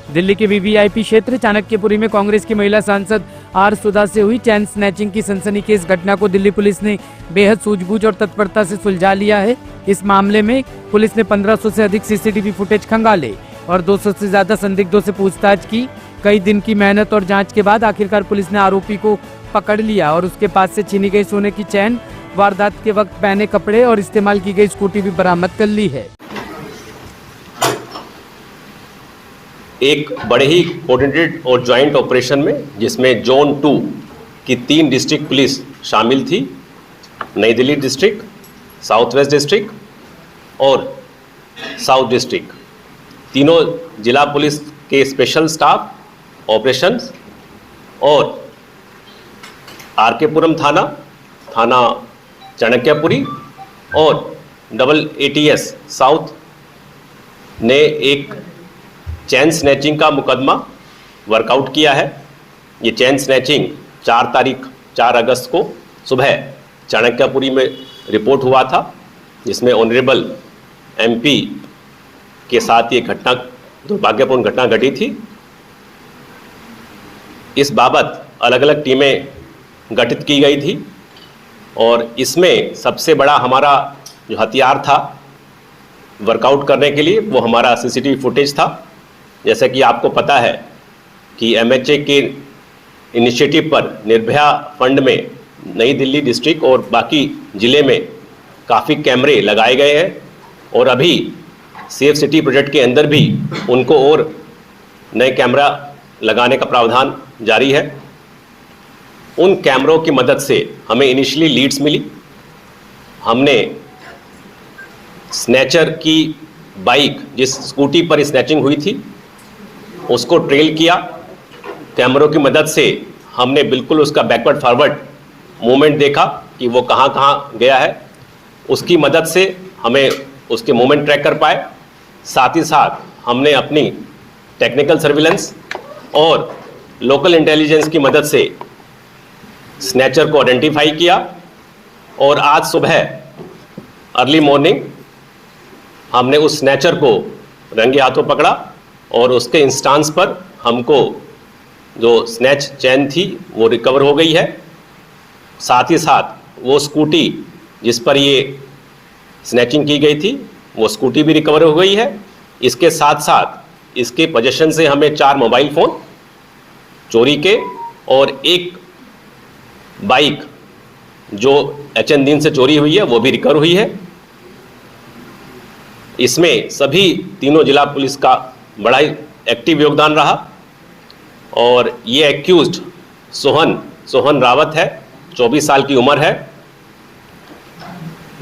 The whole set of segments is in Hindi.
दिल्ली के वीवीआईपी क्षेत्र चाणक्यपुरी में कांग्रेस की महिला सांसद आर सुधा से हुई चैन स्नैचिंग की सनसनीखेज घटना को दिल्ली पुलिस ने बेहद सूझबूझ और तत्परता से सुलझा लिया है। इस मामले में पुलिस ने 1500 से अधिक सीसीटीवी फुटेज खंगाले और 200 से ज्यादा संदिग्धों से पूछताछ की। कई दिन की मेहनत और जांच के बाद आखिरकार पुलिस ने आरोपी को पकड़ लिया और उसके पास से छीनी गई सोने की चैन, वारदात के वक्त पहने कपड़े और इस्तेमाल की गई स्कूटी भी बरामद कर ली है। एक बड़े ही कोऑर्डिनेटेड और ज्वाइंट ऑपरेशन में, जिसमें जोन 2 की 3 डिस्ट्रिक्ट पुलिस शामिल थी, नई Delhi district, south west district और साउथ डिस्ट्रिक्ट, तीनों जिला पुलिस के स्पेशल स्टाफ ऑपरेशंस और आरकेपुरम थाना चाणक्यपुरी और डबल ATS साउथ ने एक चैन स्नैचिंग का मुकदमा वर्कआउट किया है। ये चैन स्नैचिंग 4 अगस्त को सुबह चाणक्यपुरी में रिपोर्ट हुआ था, जिसमें ऑनरेबल MP के साथ ये घटना, दुर्भाग्यपूर्ण घटना घटी थी। इस बाबत अलग अलग टीमें गठित की गई थी और इसमें सबसे बड़ा हमारा जो हथियार था वर्कआउट करने के लिए, वो हमारा CCTV फुटेज था। जैसा कि आपको पता है कि MHA के इनिशिएटिव पर निर्भया फंड में नई दिल्ली डिस्ट्रिक्ट और बाकी ज़िले में काफ़ी कैमरे लगाए गए हैं और अभी सेफ सिटी प्रोजेक्ट के अंदर भी उनको और नए कैमरा लगाने का प्रावधान जारी है। उन कैमरों की मदद से हमें इनिशियली लीड्स मिली। हमने स्नैचर की बाइक, जिस स्कूटी पर स्नैचिंग हुई थी, उसको ट्रेल किया। कैमरों की मदद से हमने बिल्कुल उसका बैकवर्ड फॉरवर्ड मूवमेंट देखा कि वो कहाँ कहाँ गया है। उसकी मदद से हमें उसके मूवमेंट ट्रैक कर पाए। साथ ही साथ हमने अपनी टेक्निकल सर्विलेंस और लोकल इंटेलिजेंस की मदद से स्नैचर को आइडेंटिफाई किया और आज सुबह अर्ली मॉर्निंग हमने उस स्नैचर को रंगे हाथों पकड़ा और उसके इंस्टांस पर हमको जो स्नैच चैन थी वो रिकवर हो गई है। साथ ही साथ वो स्कूटी जिस पर ये स्नैचिंग की गई थी, वो स्कूटी भी रिकवर हो गई है। इसके साथ साथ इसके पोजीशन से हमें 4 मोबाइल फ़ोन चोरी के और एक बाइक जो HN दिन से चोरी हुई है वो भी रिकवर हुई है। इसमें सभी तीनों जिला पुलिस का बड़ा ही एक्टिव योगदान रहा और ये एक्यूज्ड सोहन रावत है, 24 साल की उम्र है।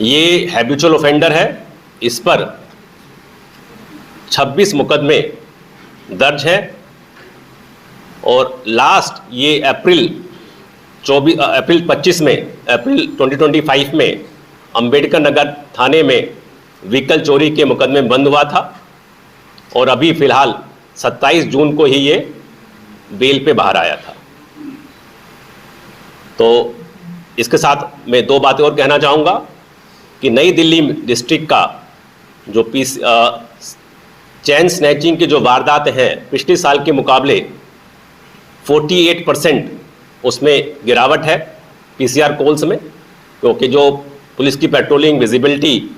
ये हैबिचुअल ऑफेंडर है। इस पर 26 मुकदमे दर्ज है और लास्ट ये अप्रैल 2025 में अंबेडकर नगर थाने में व्हीकल चोरी के मुकदमे में बंद हुआ था और अभी फिलहाल 27 जून को ही ये बेल पे बाहर आया था। तो इसके साथ मैं 2 बातें और कहना चाहूँगा कि नई दिल्ली डिस्ट्रिक्ट का जो चैन स्नैचिंग की जो वारदात हैं, पिछले साल के मुकाबले 48% उसमें गिरावट है PCR कॉल्स में, क्योंकि जो पुलिस की पेट्रोलिंग, विजिबिलिटी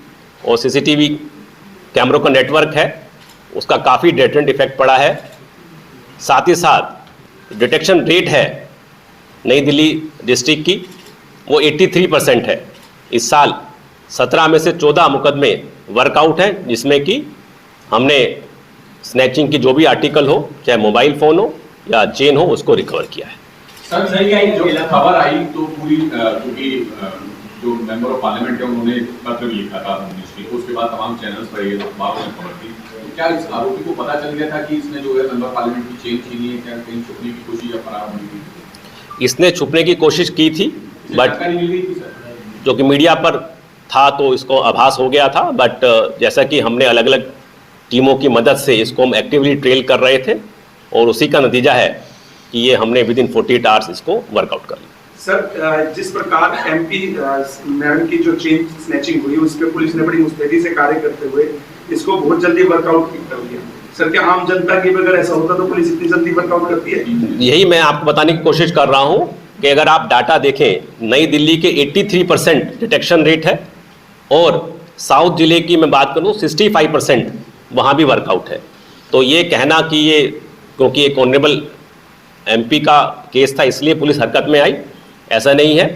और CCTV कैमरों का नेटवर्क है, उसका काफ़ी डेटरेंट इफेक्ट पड़ा है। साथ ही साथ डिटेक्शन रेट है नई दिल्ली डिस्ट्रिक्ट की, वो 83% है। इस साल 17 में से 14 मुकदमे वर्कआउट हैं, जिसमें कि हमने स्नैचिंग की जो भी आर्टिकल हो, चाहे मोबाइल फ़ोन हो या चेन हो, उसको रिकवर किया है। सर जो खबर आई तो पूरी, क्योंकि जो मेंबर ऑफ पार्लियामेंट है उन्होंने पत्र भी लिखा था मिनिस्ट्री को, उसके बाद तमाम चैनल्स पर ये अखबारों में खबर थी, तो क्या इस आरोपी को पता चल गया था कि इसने जो है मेंबर पार्लियामेंट की चेन छीनी है? क्या कहीं छुपने की कोशिश या फरार होने की? इसने छुपने की कोशिश की थी, बट जो कि मीडिया पर था तो इसको आभास हो गया था। बट जैसा कि हमने अलग अलग टीमों की मदद से इसको हम एक्टिवली ट्रेल कर रहे थे और उसी का नतीजा है कि ये हमने विद इन 48 आवर्स इसको वर्कआउट कर लिया। सर, जिस प्रकार MP मैडम की जो चेन स्नैचिंग हुई, उस पर पुलिस ने बड़ी मुस्तैदी से कार्य करते हुए इसको बहुत जल्दी वर्कआउट कर लिया। सर क्या आम जनता की भी अगर ऐसा होता तो पुलिस इतनी जल्दी वर्कआउट करती है? यही मैं आपको बताने की कोशिश कर रहा हूं कि अगर आप डाटा देखें, नई दिल्ली के 83% डिटेक्शन रेट है और साउथ जिले की मैं बात करूं 65% वहां भी वर्कआउट है। तो ये कहना कि ये क्योंकि एक ऑनरेबल एमपी का केस था इसलिए पुलिस हरकत में आई, ऐसा नहीं है।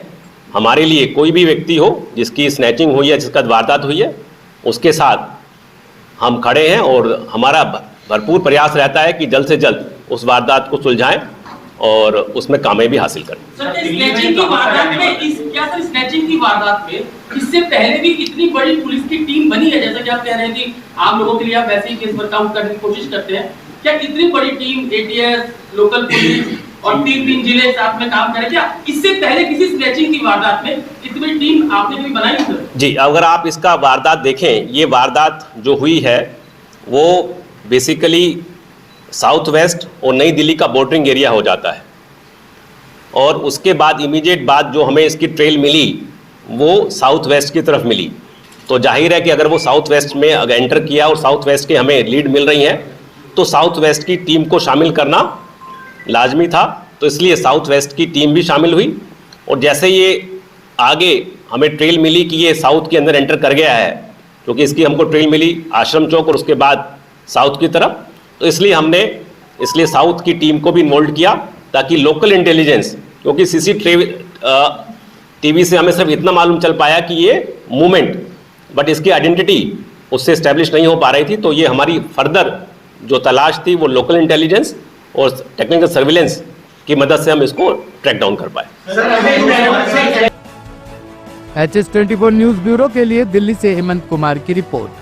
हमारे लिए कोई भी व्यक्ति हो जिसकी स्नैचिंग हुई है, जिसका वारदात हुई है, उसके साथ हम खड़े हैं और हमारा भरपूर प्रयास रहता है कि जल्द से जल्द उस वारदात को सुलझाएं और उसमें कामयाबी हासिल करें। सर स्नैचिंग की वारदात में स्नैचिंग की वारदात में इससे पहले भी इतनी बड़ी पुलिस की टीम बनी है, जैसा कि आप कह रहे हैं कि आप लोगों के लिए आप वैसे ही केस वर्कआउट करने की कोशिश करते हैं, क्या इतनी बड़ी टीम एटीएस, लोकल पुलिस और 3 जिले साथ में काम करें? क्या इससे पहले किसी स्नैचिंग की वारदात में इतनी बड़ी टीम आपने कभी बनाई सर? जी, अगर आप इसका वारदात देखें, ये वारदात जो हुई है वो बेसिकली साउथ वेस्ट और नई दिल्ली का बॉर्डरिंग एरिया हो जाता है और उसके बाद इमीडिएट बाद जो हमें इसकी ट्रेल मिली वो साउथ वेस्ट की तरफ मिली। तो जाहिर है कि अगर वो साउथ वेस्ट में अगर एंटर किया और साउथ वेस्ट के हमें लीड मिल रही है तो साउथ वेस्ट की टीम को शामिल करना लाजमी था, तो इसलिए साउथ वेस्ट की टीम भी शामिल हुई। और जैसे ये आगे हमें ट्रेल मिली कि ये साउथ के अंदर एंटर कर गया है, क्योंकि इसकी हमको ट्रेल मिली आश्रम चौक और उसके बाद साउथ की तरफ, तो इसलिए हमने साउथ की टीम को भी इन्वॉल्व किया ताकि लोकल इंटेलिजेंस, क्योंकि टीवी से हमें सिर्फ इतना मालूम चल पाया कि ये मूवमेंट, बट इसकी आइडेंटिटी उससे इस्टेब्लिश नहीं हो पा रही थी। तो ये हमारी फर्दर जो तलाश थी वो लोकल इंटेलिजेंस और टेक्निकल सर्विलेंस की मदद से हम इसको ट्रैक डाउन कर पाए। HS24 न्यूज ब्यूरो के लिए दिल्ली से हेमंत कुमार की रिपोर्ट।